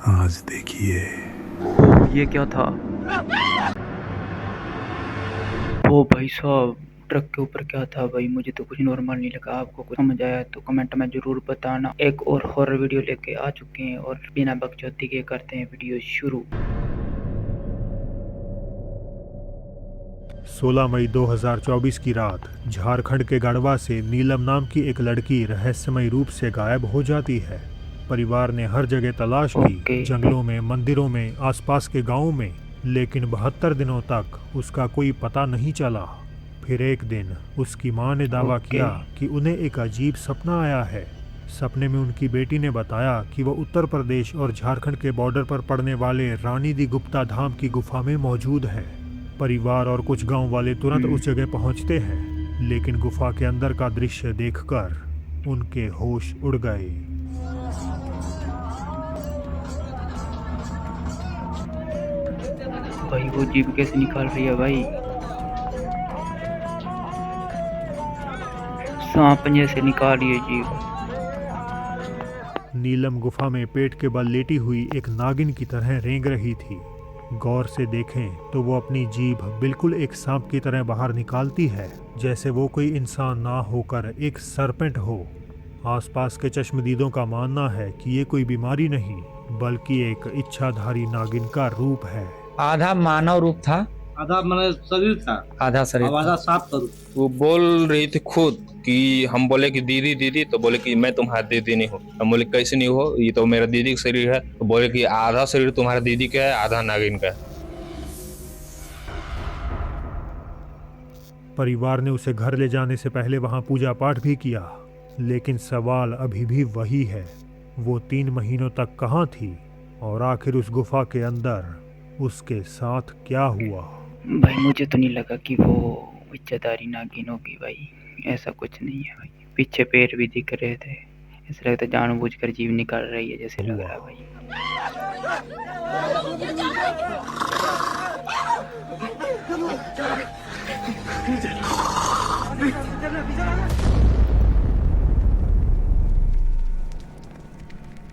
आज देखिए। ये क्या था? ओ भाई साहब, ट्रक के ऊपर क्या था भाई? मुझे तो कुछ नॉर्मल नहीं लगा। आपको कुछ समझ आया तो कमेंट में जरूर बताना। एक और हॉरर वीडियो लेके आ चुके हैं और बिना बकचोदी के करते हैं वीडियो शुरू। 16 मई 2024 की रात झारखंड के गढ़वा से नीलम नाम की एक लड़की रहस्यमय रूप से गायब हो जाती है। परिवार ने हर जगह तलाश की, ओके। जंगलों में, मंदिरों में, आसपास के गांवों में, लेकिन 72 दिनों तक उसका कोई पता नहीं चला। फिर एक दिन उसकी मां ने दावा ओके। किया कि उन्हें एक अजीब सपना आया है। सपने में उनकी बेटी ने बताया कि वह उत्तर प्रदेश और झारखंड के बॉर्डर पर पड़ने वाले रानी दी गुप्ता धाम की गुफा में मौजूद है। परिवार और कुछ गांव वाले तुरंत उस जगह पहुंचते हैं, लेकिन गुफा के अंदर का दृश्य देखकर उनके होश उड़ गए। भाई वो जीप कैसे निकाल रही है भाई? सांप जैसे निकाल रही है जीप। नीलम गुफा में पेट के बल लेटी हुई एक नागिन की तरह रेंग रही थी। गौर से देखें तो वो अपनी जीभ बिल्कुल एक सांप की तरह बाहर निकालती है, जैसे वो कोई इंसान ना होकर एक सरपेंट हो। आसपास के चश्मदीदों का मानना है कि ये कोई बीमारी नहीं, बल्कि एक इच्छाधारी नागिन का रूप है। आधा मानव रूप था, आधा मैंने शरीर था, आधा शरीर अब था। आधा सांप का रूप। वो बोल रही थी खुद कि हम बोले कि दीदी दीदी, तो बोले कि मैं तुम्हारा दीदी नहीं हूँ। हम बोले कैसे नहीं हो, ये तो मेरा दीदी का शरीर है। तो बोले कि आधा शरीर तुम्हारा दीदी का है, आधा नागिन का है। परिवार ने उसे घर ले जाने से पहले वहां पूजा पाठ भी किया, लेकिन सवाल अभी भी वही है, वो 3 महीनों तक कहाँ थी और आखिर उस गुफा के अंदर उसके साथ क्या हुआ। भाई मुझे तो नहीं लगा कि वो इच्छाधारी नागिन होगी भाई। ऐसा कुछ नहीं है भाई। पीछे पैर भी दिख रहे थे। ऐसा लगता है जानबूझकर जीव निकाल रही है जैसे लग रहा है भाई।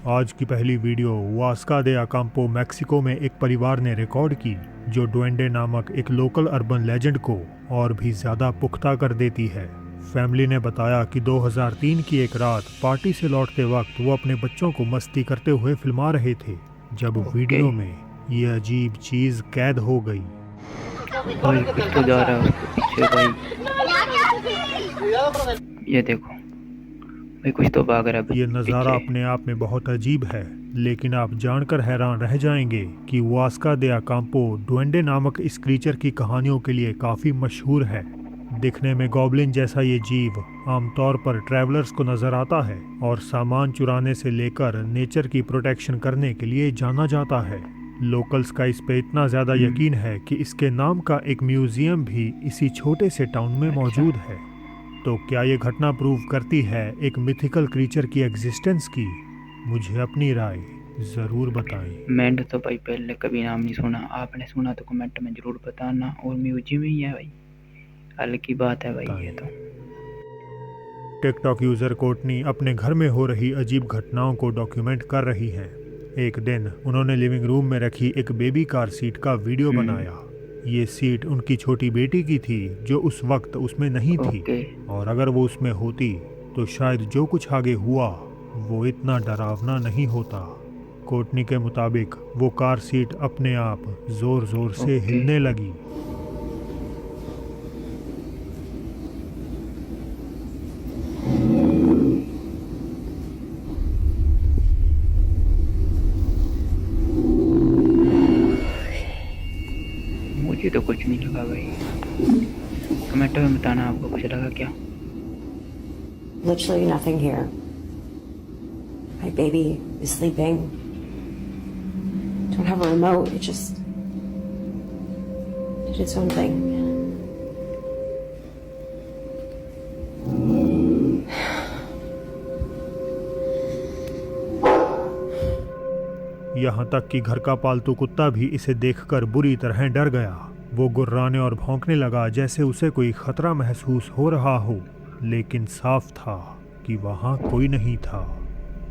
आज की पहली वीडियो वास्का दे अकाम्पो मैक्सिको में एक परिवार ने रिकॉर्ड की, जो डुएंडे नामक एक लोकल अर्बन लेजेंड को और भी ज़्यादा पुख्ता कर देती है। फैमिली ने बताया कि 2003 की एक रात पार्टी से लौटते वक्त वो अपने बच्चों को मस्ती करते हुए फिल्मा रहे थे, जब वीडियो में ये अजीब चीज़ कैद हो गई। भाई कुछ तो जा रहा है उसके पीछे भाई। ये देखो भाई, कुछ तो भाग रहा है ये नज़ारा पीछे। अपने आप में बहुत अजीब है, लेकिन आप जानकर हैरान रह जाएंगे कि वास्का दे अकाम्पो डुएंडे नामक इस क्रीचर की कहानियों के लिए काफ़ी मशहूर है। दिखने में गॉब्लिन जैसा ये जीव आमतौर पर ट्रैवलर्स को नज़र आता है और सामान चुराने से लेकर नेचर की प्रोटेक्शन करने के लिए जाना जाता है। लोकल्स का इस पे इतना ज़्यादा यकीन है कि इसके नाम का एक म्यूज़ियम भी इसी छोटे से टाउन में मौजूद है। तो क्या ये घटना प्रूव करती है एक मिथिकल क्रीचर की एग्जिस्टेंस की? मुझे अपनी राय ज़रूर बताएं। मैंने तो भाई पहले कभी नाम नहीं सुना। आपने सुना तो कमेंट में जरूर बताना। और म्यूजियम ही है भाई, अलग की बात है भाई ये तो। टिकटॉक यूज़र कोर्टनी अपने घर में हो रही अजीब घटनाओं को डॉक्यूमेंट कर रही हैं। एक दिन उन्होंने लिविंग रूम में रखी एक बेबी कार सीट का वीडियो बनाया। ये सीट उनकी छोटी बेटी की थी, जो उस वक्त उसमें नहीं थी, और अगर वो उसमें होती तो शायद जो कुछ आगे हुआ वो इतना डरावना नहीं होता। कोर्टनी के मुताबिक वो कार सीट अपने आप जोर जोर से हिलने लगी। मुझे तो कुछ नहीं लगा भाई। कमेंट में बताना आपको कुछ लगा क्या। Literally nothing here. My baby is sleeping. Don't have a remote. It just did its own thing. यहाँ तक कि घर का पालतू कुत्ता भी इसे देखकर बुरी तरह डर गया। वो गुर्राने और भौंकने लगा जैसे उसे कोई खतरा महसूस हो रहा हो, लेकिन साफ था कि वहाँ कोई नहीं था।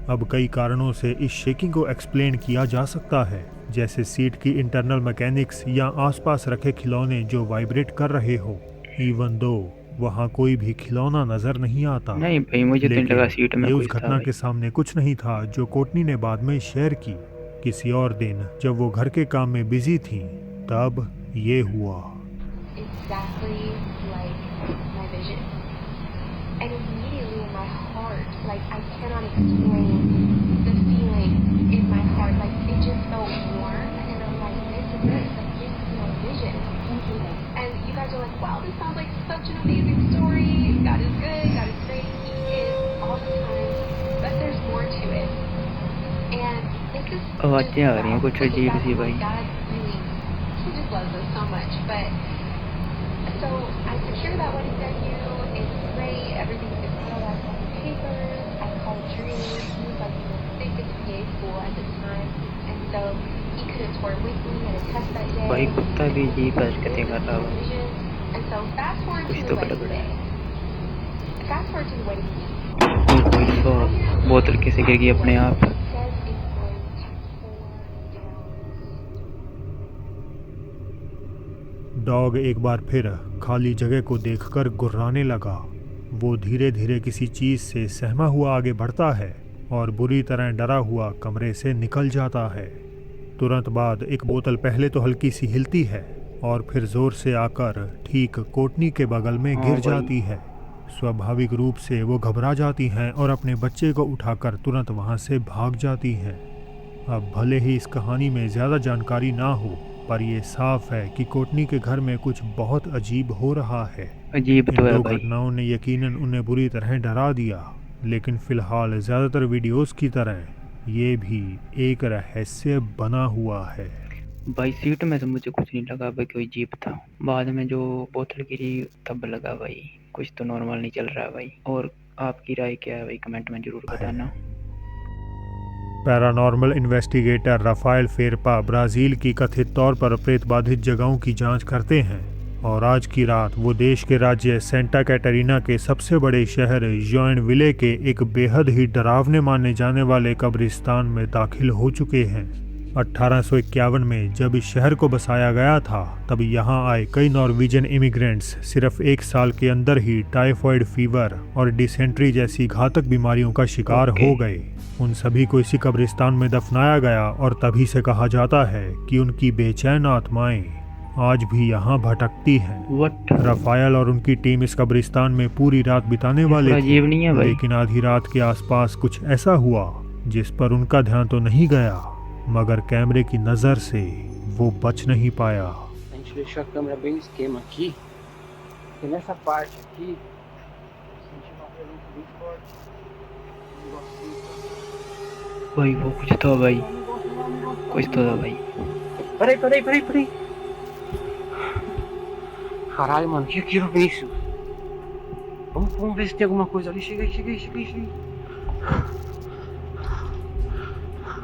अब कई कारणों से इस शेकिंग को एक्सप्लेन किया जा सकता है, जैसे सीट की इंटरनल मैकेनिक्स या आसपास रखे खिलौने जो वाइब्रेट कर रहे हो, इवन दो वहाँ कोई भी खिलौना नजर नहीं आता। नहीं भाई, मुझे तो नहीं लगा सीट में ये कुछ उस था घटना भाई। के सामने कुछ नहीं था जो कोर्टनी ने बाद में शेयर की। किसी और दिन जब वो घर के काम में बिजी थी तब ये हुआ। exactly like my vision. And immediately in my heart, like I cannot explain the feeling in my heart. Like it just felt warm, and I'm like, this is it. Like this is my vision. And you guys are like, wow, this sounds like such an amazing story. God is good. God is great. He is all the time. But there's more to it. And this is आवाजें आ रही हैं कुछ अजीब सी भाई। God really, he just loves us so much. But so I secured that wedding venue. It's great. Everything's good to go. I signed the papers. I called Drew. He was like in the biggest PA school at the time, and so he couldn't tour with me at a test that day. भाई कुत्ता भी अजीब हरकतें कर रहा है। And so fast forward कुछ to तो the wedding गड़बड़ है। day. Fast forward to the wedding day. भाई तो बोतल कैसे गिर गई अपने आप। It says it's going to 4 downs. Dog एक बार फिर खाली जगह को देखकर गुर्राने लगा। वो धीरे धीरे किसी चीज से सहमा हुआ आगे बढ़ता है और बुरी तरह डरा हुआ कमरे से निकल जाता है। तुरंत बाद एक बोतल पहले तो हल्की सी हिलती है और फिर जोर से आकर ठीक कोटनी के बगल में गिर जाती है। स्वाभाविक रूप से वो घबरा जाती हैं और अपने बच्चे को उठाकर तुरंत वहाँ से भाग जाती हैं। अब भले ही इस कहानी में ज़्यादा जानकारी ना हो, पर यह साफ है कि कोटनी के घर में कुछ बहुत अजीब हो रहा है। अजीब इन तो है दो भाई। घटनाओं ने यकीनन उन्हें बुरी तरह डरा दिया, लेकिन फिलहाल ज़्यादातर वीडियोस की तरह ये भी एक रहस्य बना हुआ है। भाई सीट में तो मुझे कुछ नहीं लगा भाई, कोई अजीब था। बाद में जो बोतल गिरी तब लगा भाई कुछ तो नॉर्मल नहीं चल रहा है भाई। और आपकी राय क्या है भाई, कमेंट में जरूर बताना। पैरानॉर्मल इन्वेस्टिगेटर राफेल फेरपा ब्राज़ील की कथित तौर पर प्रेत बाधित जगहों की जांच करते हैं और आज की रात वो देश के राज्य सेंटा कैटरीना के सबसे बड़े शहर जोइनविले के एक बेहद ही डरावने माने जाने वाले कब्रिस्तान में दाखिल हो चुके हैं। 1851 में जब इस शहर को बसाया गया था तब यहाँ आए कई नॉर्वेजियन इमिग्रेंट्स सिर्फ एक साल के अंदर ही टाइफॉइड फीवर और डिसेंट्री जैसी घातक बीमारियों का शिकार हो गए। उन सभी को इसी कब्रिस्तान में दफनाया गया और तभी से कहा जाता है कि उनकी बेचैन आत्माएं आज भी यहाँ भटकती हैं। व्हाट? राफेल और उनकी टीम इस कब्रिस्तान में पूरी रात बिताने वाले थे, अजीब नहीं है भाई? लेकिन आधी रात के आसपास कुछ ऐसा हुआ जिस पर उनका ध्यान तो नहीं गया, मगर कैमरे की नजर से वो बच नहीं पाया। A gente deixou a câmera bem no esquema aqui. E nessa parte aqui, eu senti uma presença bem forte. Um negocinho. भाई वो कुछ तो भाई, कुछ तो था भाई। Peraí. Caralho, mano, que aquilo, Vinícius? Vamos ver se tem alguma coisa ali. Chega aí.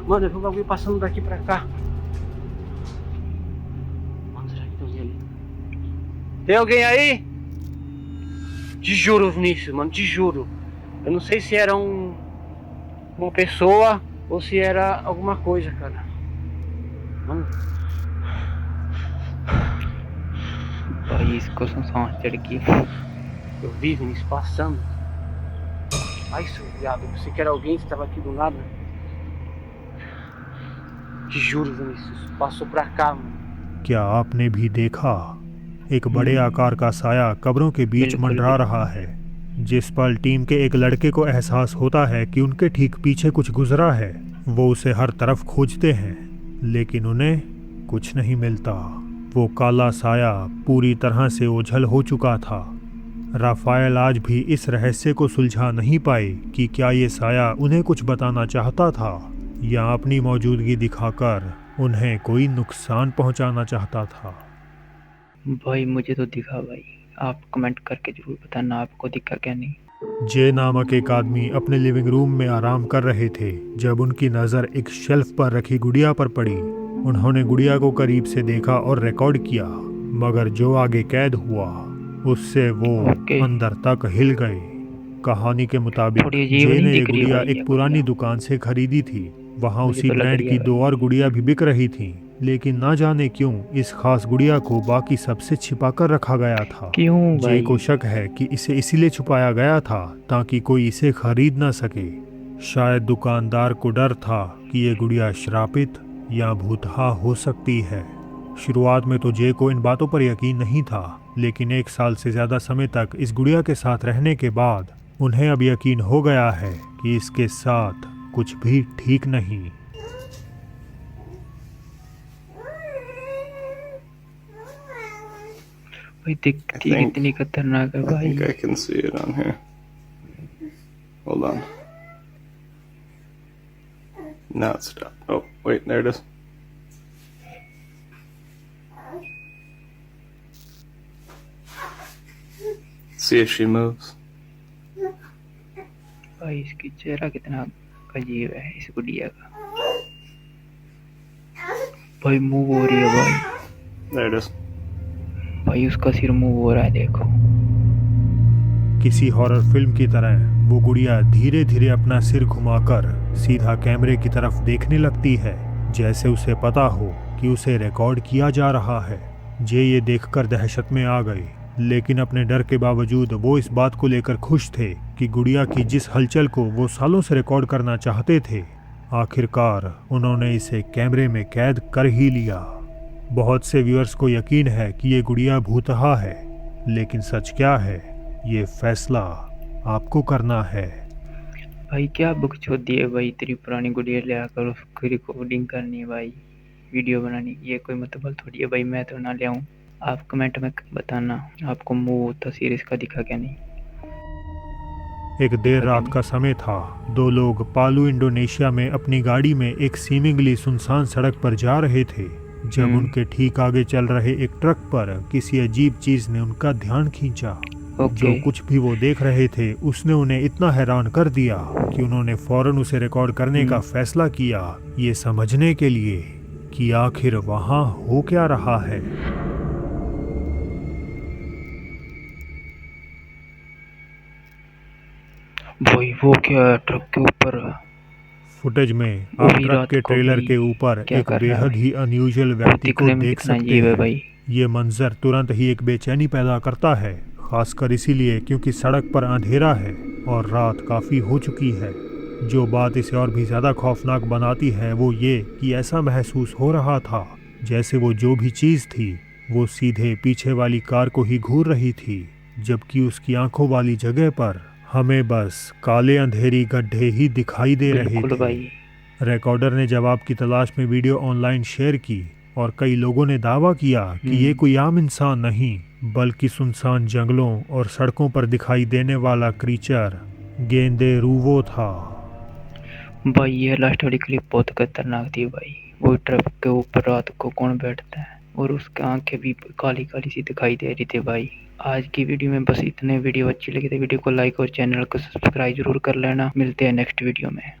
Mano, eu vi um bagulho passando daqui pra cá. Mano, será que tem alguém ali? Tem alguém aí? Te juro, Vinícius, mano, te juro. Eu não sei se era uma pessoa ou se era alguma coisa, cara. Mano. भाई इसको सांस चढ़ गई। Eu vi, Vinícius, passando. Ai, seu viado, eu pensei que era alguém que estava aqui do nada. Te juro, Vinícius, passou pra cá, mano. क्या आपने भी देखा? एक बड़े आकार का साया कब्रों के बीच बिल्कुल मंडरा भी। रहा है। जिस पल टीम के एक लड़के को एहसास होता है कि उनके ठीक पीछे कुछ गुजरा है, वो उसे हर तरफ खोजते हैं, लेकिन उन्हें कुछ नहीं मिलता। वो काला साया पूरी तरह से ओझल हो चुका था। राफेल आज भी इस रहस्य को सुलझा नहीं पाए कि क्या ये साया उन्हें कुछ बताना चाहता था या अपनी मौजूदगी दिखाकर उन्हें कोई नुकसान पहुंचाना चाहता था। भाई मुझे तो दिखा भाई, आप कमेंट करके जरूर बताना आपको दिखा क्या नहीं। जे नामक एक आदमी अपने लिविंग रूम में आराम कर रहे थे जब उनकी नज़र एक शेल्फ पर रखी गुड़िया पर पड़ी। उन्होंने गुड़िया को करीब से देखा और रिकॉर्ड किया, मगर जो आगे कैद हुआ उससे वो ओके। अंदर तक हिल गए। कहानी के मुताबिक थोड़ी अजीब जे नहीं ने ये दिख रही गुड़िया भाई एक ये पुरानी गुड़िया। दुकान से खरीदी थी। वहाँ मुझे उसी तो लग ब्रांड रही की है 2 और गुड़िया भी बिक रही थी, लेकिन ना जाने क्यों इस खास गुड़िया को बाकी सबसे छिपाकर रखा गया था। क्यों जे भाई? को शक है कि इसे इसीलिए छुपाया गया था ताकि कोई इसे खरीद ना सके। शायद दुकानदार को डर था कि ये गुड़िया श्रापित या भूतहा हो सकती है। शुरुआत में तो जे को इन बातों पर यकीन नहीं था, लेकिन 1 साल से ज़्यादा समय तक इस गुड़िया के साथ रहने के बाद उन्हें अब यकीन हो गया है कि इसके साथ कुछ भी ठीक नहीं। भाई दिखती think- कितनी खतरनाक है I भाई। think I can see it on here. Hold on. Now it's stopped. Oh, wait, there it is. See if she moves. भाई इसकी चेहरा कितना अजीब है इस गुड़िया का। भाई मूव हो रही है भाई। There it is. भाई उसका सिर मूव हो रहा है देखो। किसी हॉरर फिल्म की तरह वो गुड़िया धीरे धीरे अपना सिर घुमाकर सीधा कैमरे की तरफ देखने लगती है, जैसे उसे पता हो कि उसे रिकॉर्ड किया जा रहा है। जे ये देखकर दहशत में आ गए, लेकिन अपने डर के बावजूद वो इस बात को लेकर खुश थे कि गुड़िया की जिस हलचल को वो सालों से रिकॉर्ड करना चाहते थे, आखिरकार उन्होंने इसे कैमरे में कैद कर ही लिया। बहुत से व्यूअर्स को यकीन है कि ये गुड़िया भूतहा है, लेकिन सच क्या है ये फैसला आपको करना है। भाई क्या बकचोदी है भाई, इतनी पुरानी गुड़िया ले आकर उसकी रिकॉर्डिंग करनी है भाई, वीडियो बनानी, ये कोई मतलब थोड़ी है भाई। मैं तो ना ले आऊँ। आप कमेंट में बताना आपको मुंह तस्वीर इसका दिखा क्या नहीं। एक देर रात का समय था। 2 लोग पालू इंडोनेशिया में अपनी गाड़ी में एक सीमिंगली सुनसान सड़क पर जा रहे थे, जब उनके ठीक आगे चल रहे एक ट्रक पर किसी अजीब चीज ने उनका ध्यान खींचा। जो कुछ भी वो देख रहे थे उसने उन्हें इतना हैरान कर दिया कि उन्होंने फौरन उसे रिकॉर्ड करने का फैसला किया, ये समझने के लिए कि आखिर वहां हो क्या रहा है। भाई वो क्या है ट्रक के ऊपर? फुटेज में वो आप भी ट्रक रात के को ट्रेलर भी के ऊपर क्या एक कर रहा है बेहद ही अनयूजुअल व्यक्ति को दिखने में देख कितना सकते अजीब है हैं। भाई। ये मंजर तुरंत ही एक बेचैनी पैदा करता है, खासकर इसीलिए क्योंकि सड़क पर अंधेरा है और रात काफ़ी हो चुकी है। जो बात इसे और भी ज़्यादा खौफनाक बनाती है वो ये कि ऐसा महसूस हो रहा था जैसे वो जो भी चीज़ थी वो सीधे पीछे वाली कार को ही घूर रही थी, जबकि उसकी आंखों वाली जगह पर हमें बस काले अंधेरी गड्ढे ही दिखाई दे रहे बिल्कुल थे। भाई। रिकॉर्डर ने जवाब की तलाश में वीडियो ऑनलाइन शेयर की और कई लोगों ने दावा किया कि ये कोई आम इंसान नहीं, बल्कि सुनसान जंगलों और सड़कों पर दिखाई देने वाला क्रीचर गेंदे रूवो था। भाई ये लास्ट वाली क्लिप बहुत खतरनाक थी भाई। वो ट्रक के ऊपर रात को कौन बैठता है और उसकी आंखें भी काली काली सी दिखाई दे रही थी भाई। आज की वीडियो में बस इतने। वीडियो अच्छी लगी तो वीडियो को लाइक और चैनल को सब्सक्राइब जरूर कर लेना। मिलते हैं नेक्स्ट वीडियो में।